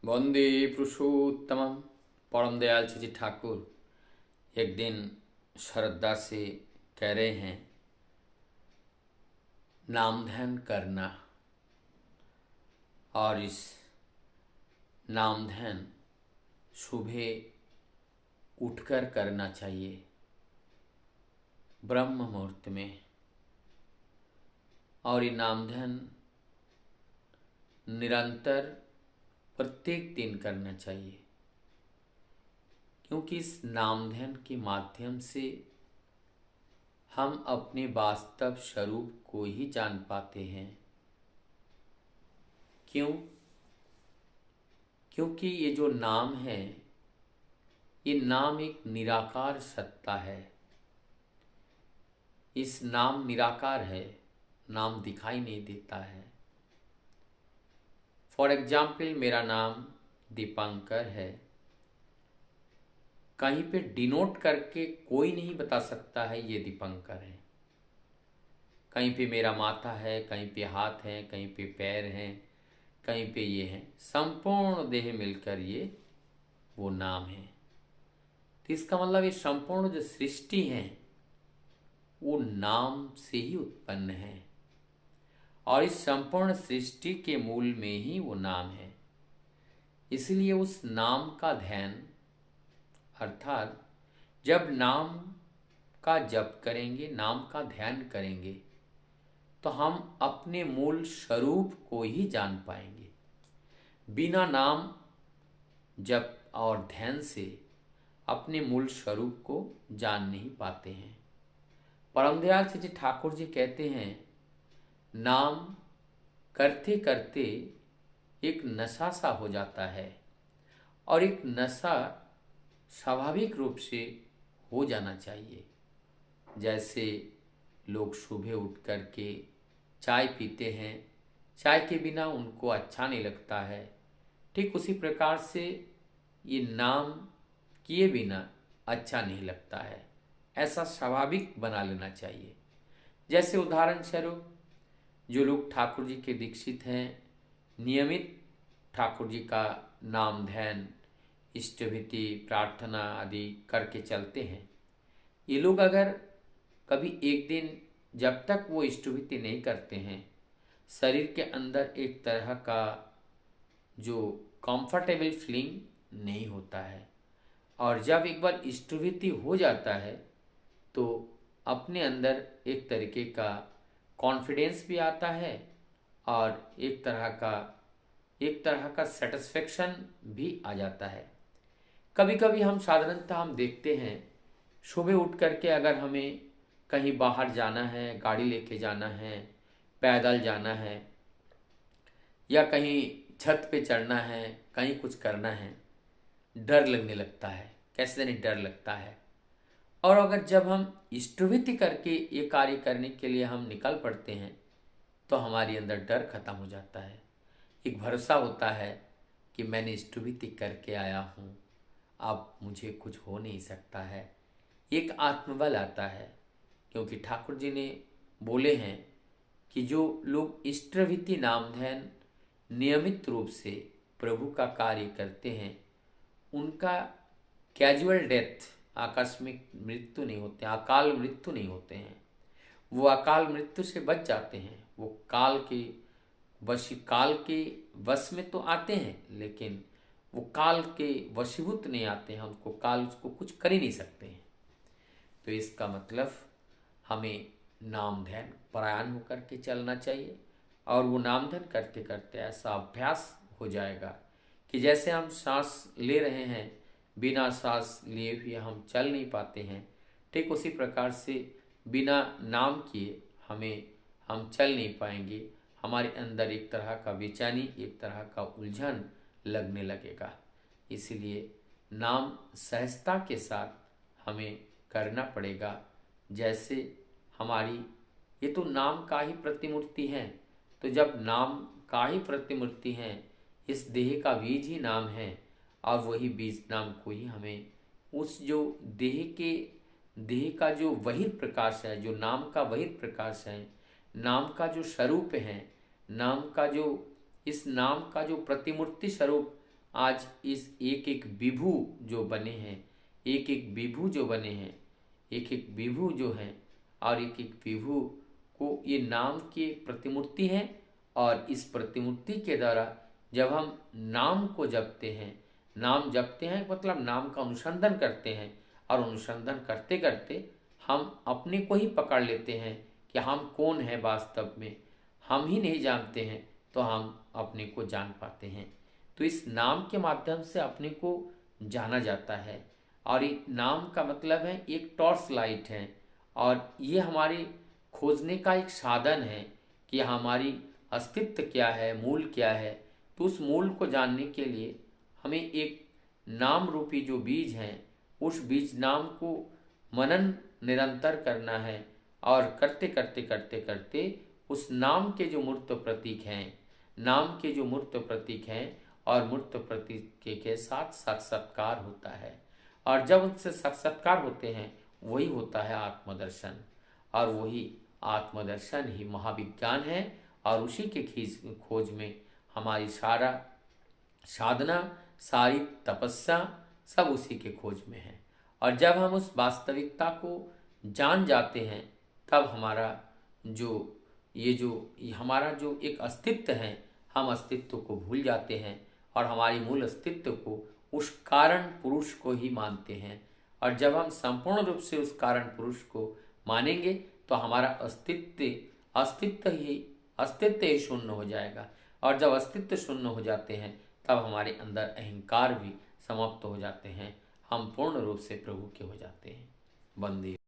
वंदे पुरुषोत्तमम। परम दयाल श्री ठाकुर एक दिन श्रद्धा से कह रहे हैं, नाम ध्यान करना। और इस नाम ध्यान सुबह उठकर करना चाहिए, ब्रह्म मुहूर्त में। और ये नाम ध्यान निरंतर प्रत्येक दिन करना चाहिए, क्योंकि इस नाम ध्यान के माध्यम से हम अपने वास्तव स्वरूप को ही जान पाते हैं। क्यों? क्योंकि ये जो नाम है, ये नाम एक निराकार सत्ता है। इस नाम निराकार है, नाम दिखाई नहीं देता है। फॉर एग्जाम्पल, मेरा नाम दीपांकर है। कहीं पे डिनोट करके कोई नहीं बता सकता है ये दीपांकर है। कहीं पे मेरा माथा है, कहीं पे हाथ है, कहीं पे पैर हैं, कहीं पे ये है। संपूर्ण देह मिलकर ये वो नाम है। तो इसका मतलब ये संपूर्ण जो सृष्टि है वो नाम से ही उत्पन्न है, और इस संपूर्ण सृष्टि के मूल में ही वो नाम है। इसलिए उस नाम का ध्यान, अर्थात जब नाम का जप करेंगे, नाम का ध्यान करेंगे, तो हम अपने मूल स्वरूप को ही जान पाएंगे। बिना नाम जप और ध्यान से अपने मूल स्वरूप को जान नहीं पाते हैं। परम दयाल श्री ठाकुर जी कहते हैं, नाम करते करते एक नशा सा हो जाता है, और एक नशा स्वाभाविक रूप से हो जाना चाहिए। जैसे लोग सुबह उठ कर के चाय पीते हैं, चाय के बिना उनको अच्छा नहीं लगता है। ठीक उसी प्रकार से ये नाम किए बिना अच्छा नहीं लगता है। ऐसा स्वाभाविक बना लेना चाहिए। जैसे उदाहरण स्वरूप, जो लोग ठाकुर जी के दीक्षित हैं, नियमित ठाकुर जी का नाम ध्यान, इष्टभीति, प्रार्थना आदि करके चलते हैं, ये लोग अगर कभी एक दिन, जब तक वो इष्टभीति नहीं करते हैं, शरीर के अंदर एक तरह का जो कंफर्टेबल फीलिंग नहीं होता है। और जब एक बार इष्टभीति हो जाता है तो अपने अंदर एक तरीके का कॉन्फिडेंस भी आता है, और एक तरह का सेटिस्फेक्शन भी आ जाता है। कभी कभी हम साधारणतः हम देखते हैं, सुबह उठ करके अगर हमें कहीं बाहर जाना है, गाड़ी लेके जाना है, पैदल जाना है, या कहीं छत पे चढ़ना है, कहीं कुछ करना है, डर लगने लगता है। कैसे नहीं डर लगता है। और अगर जब हम इष्टभीति करके ये कार्य करने के लिए हम निकल पड़ते हैं, तो हमारे अंदर डर खत्म हो जाता है। एक भरोसा होता है कि मैंने इष्टभीति करके आया हूँ, अब मुझे कुछ हो नहीं सकता है। एक आत्मबल आता है, क्योंकि ठाकुर जी ने बोले हैं कि जो लोग इष्टभीति नाम ध्यान नियमित रूप से प्रभु का कार्य करते हैं, उनका कैजुअल डेथ, आकस्मिक मृत्यु नहीं होते, अकाल मृत्यु नहीं होते हैं। वो अकाल मृत्यु से बच जाते हैं। वो काल के वश में तो आते हैं, लेकिन वो काल के वशीभूत नहीं आते हैं। हमको काल उसको कुछ कर ही नहीं सकते हैं। तो इसका मतलब हमें नाम ध्यान परायण होकर के चलना चाहिए। और वो नाम ध्यान करते करते ऐसा अभ्यास हो जाएगा कि जैसे हम सांस ले रहे हैं, बिना सांस लिए हुए हम चल नहीं पाते हैं, ठीक उसी प्रकार से बिना नाम किए हम चल नहीं पाएंगे। हमारे अंदर एक तरह का बेचैनी, एक तरह का उलझन लगने लगेगा। इसलिए नाम सहजता के साथ हमें करना पड़ेगा। जैसे हमारी ये तो नाम का ही प्रतिमूर्ति है, तो जब नाम का ही प्रतिमूर्ति है, इस देह का बीज ही नाम है, और वही बीज नाम को ही हमें उस जो देह का जो बहिर्प्रकाश है, जो नाम का बहिर्प्रकाश है, नाम का जो स्वरूप है, नाम का जो इस नाम का जो प्रतिमूर्ति स्वरूप आज इस एक एक विभू जो बने हैं, एक एक विभू जो बने हैं, एक एक विभू जो हैं और एक एक विभू को ये नाम की प्रतिमूर्ति हैं। और इस प्रतिमूर्ति के द्वारा जब हम नाम को जपते हैं, नाम जपते हैं मतलब नाम का अनुसंधान करते हैं, और अनुसंधान करते करते हम अपने को ही पकड़ लेते हैं कि हम कौन है वास्तव में। हम ही नहीं जानते हैं तो हम अपने को जान पाते हैं। तो इस नाम के माध्यम से अपने को जाना जाता है। और ये नाम का मतलब है एक टॉर्च लाइट है, और ये हमारे खोजने का एक साधन है कि हमारी अस्तित्व क्या है, मूल क्या है। तो उस मूल को जानने के लिए हमें एक नाम रूपी जो बीज हैं, उस बीज नाम को मनन निरंतर करना है। और करते करते करते करते उस नाम के जो मूर्त प्रतीक हैं, नाम के जो मूर्त प्रतीक हैं, और मूर्त प्रतीक के साथ साक्षात्कार होता है। और जब उनसे साक्षात्कार होते हैं वही होता है आत्मदर्शन। और वही आत्मदर्शन ही महाविज्ञान है। और उसी के खोज में हमारी सारा साधना, सारी तपस्या सब उसी के खोज में है। और जब हम उस वास्तविकता को जान जाते हैं तब हमारा हमारा जो एक अस्तित्व है, हम अस्तित्व को भूल जाते हैं और हमारी मूल अस्तित्व को उस कारण पुरुष को ही मानते हैं। और जब हम संपूर्ण रूप से उस कारण पुरुष को मानेंगे तो हमारा अस्तित्व ही शून्य हो जाएगा। और जब अस्तित्व शून्य हो जाते हैं तब हमारे अंदर अहंकार भी समाप्त हो जाते हैं। हम पूर्ण रूप से प्रभु के हो जाते हैं। वंदे